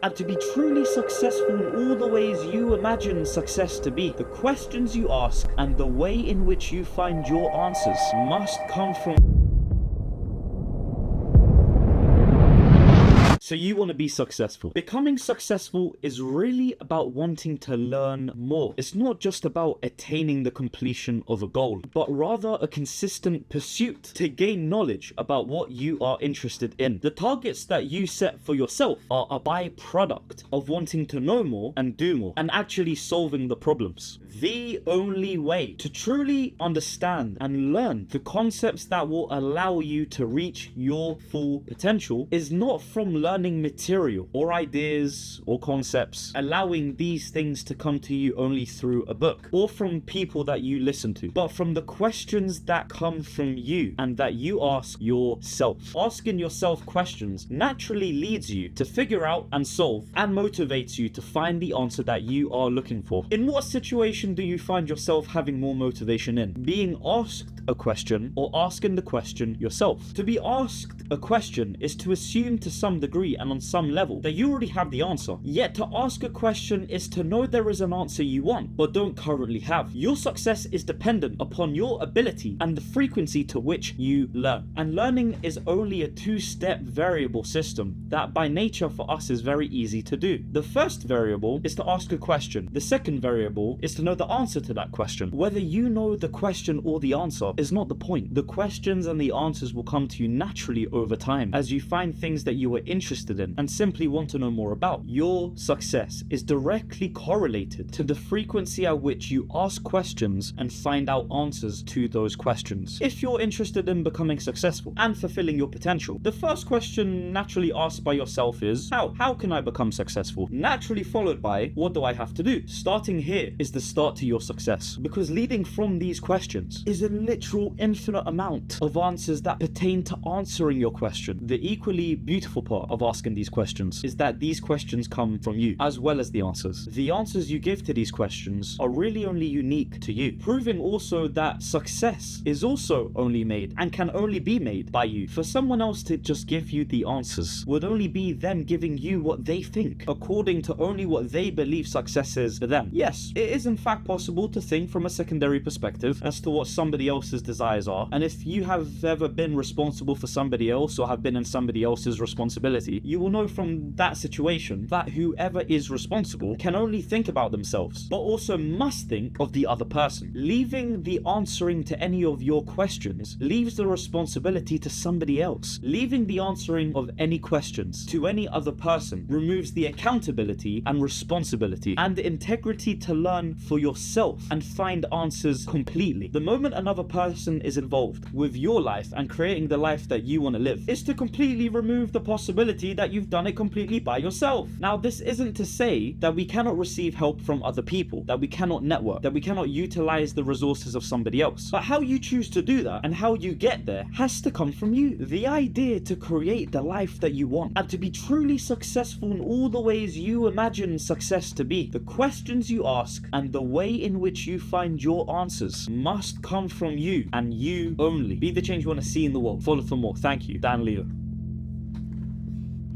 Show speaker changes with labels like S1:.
S1: And to be truly successful in all the ways you imagine success to be, the questions you ask and the way in which you find your answers must come from. So you want to be successful. Becoming successful is really about wanting to learn more. It's not just about attaining the completion of a goal, but rather a consistent pursuit to gain knowledge about what you are interested in. The targets that you set for yourself are a byproduct of wanting to know more and do more and actually solving the problems. The only way to truly understand and learn the concepts that will allow you to reach your full potential is not from learning material or ideas or concepts, allowing these things to come to you only through a book or from people that you listen to, but from the questions that come from you and that you ask yourself. Asking yourself questions naturally leads you to figure out and solve and motivates you to find the answer that you are looking for. In what situation do you find yourself having more motivation in? Being asked a question or asking the question yourself? To be asked a question is to assume to some degree and on some level that you already have the answer. Yet to ask a question is to know there is an answer you want but don't currently have. Your success is dependent upon your ability and the frequency to which you learn. And learning is only a two-step variable system that by nature for us is very easy to do. The first variable is to ask a question. The second variable is to know the answer to that question. Whether you know the question or the answer is not the point. The questions and the answers will come to you naturally over time as you find things that you are interested in and simply want to know more about. Your success is directly correlated to the frequency at which you ask questions and find out answers to those questions. If you're interested in becoming successful and fulfilling your potential, the first question naturally asked by yourself is, how can I become successful? Naturally followed by, what do I have to do? Starting here is the start to your success, because leading from these questions is a literal infinite amount of answers that pertain to answering your question. The equally beautiful part of asking these questions is that these questions come from you as well as the answers. The answers you give to these questions are really only unique to you, proving also that success is also only made and can only be made by you. For someone else to just give you the answers would only be them giving you what they think according to only what they believe success is for them. Yes, it is in fact possible to think from a secondary perspective as to what somebody else's desires are, and if you have ever been responsible for somebody else or have been in somebody else's responsibility, you will know from that situation that whoever is responsible can only think about themselves, but also must think of the other person. Leaving the answering to any of your questions leaves the responsibility to somebody else. Leaving the answering of any questions to any other person removes the accountability and responsibility and the integrity to learn for yourself and find answers completely. The moment another person is involved with your life and creating the life that you want to live is to completely remove the possibility that you've done it completely by yourself. Now, this isn't to say that we cannot receive help from other people, that we cannot network, that we cannot utilize the resources of somebody else. But how you choose to do that and how you get there has to come from you. The idea to create the life that you want and to be truly successful in all the ways you imagine success to be, the questions you ask and the way in which you find your answers must come from you and you only. Be the change you want to see in the world. Follow for more. Thank you, Dan Leo.